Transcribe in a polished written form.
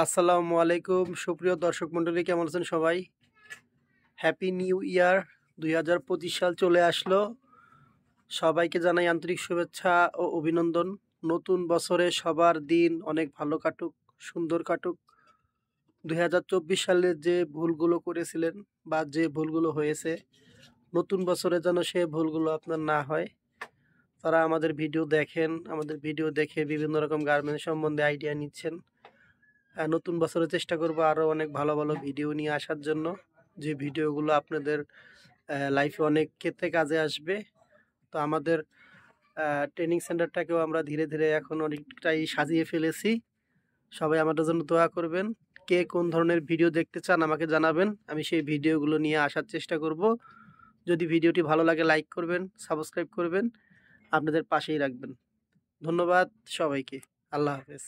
আসসালামু আলাইকুম সুপ্রিয় দর্শক মণ্ডলী, কেমন আছেন সবাই? Happy new year. 2025 সাল চলে আসলো। সবাইকে জানাই আন্তরিক শুভেচ্ছা ও অভিনন্দন। নতুন বছরে সবার দিন অনেক ভালো কাটুক, সুন্দর কাটুক। 2024 সালে যে ভুলগুলো করেছিলেন বা যে ভুলগুলো হয়েছে, নতুন বছরে যেন সে ভুলগুলো আপনার না হয়। তারা আমাদের ভিডিও দেখেন, আমাদের ভিডিও দেখে বিভিন্ন রকম গার্মেন্টস সম্বন্ধে আইডিয়া নিচ্ছেন। নতুন বছরে চেষ্টা করব আরও অনেক ভালো ভালো ভিডিও নিয়ে আসার জন্য, যে ভিডিওগুলো আপনাদের লাইফে অনেক ক্ষেত্রে কাজে আসবে। তো আমাদের ট্রেনিং সেন্টারটাকেও আমরা ধীরে ধীরে এখন অনেকটাই সাজিয়ে ফেলেছি। সবাই আমাদের জন্য দোয়া করবেন। কে কোন ধরনের ভিডিও দেখতে চান আমাকে জানাবেন, আমি সেই ভিডিওগুলো নিয়ে আসার চেষ্টা করব। যদি ভিডিওটি ভালো লাগে লাইক করবেন, সাবস্ক্রাইব করবেন, আপনাদের পাশেই রাখবেন। ধন্যবাদ সবাইকে। আল্লাহ হাফেজ।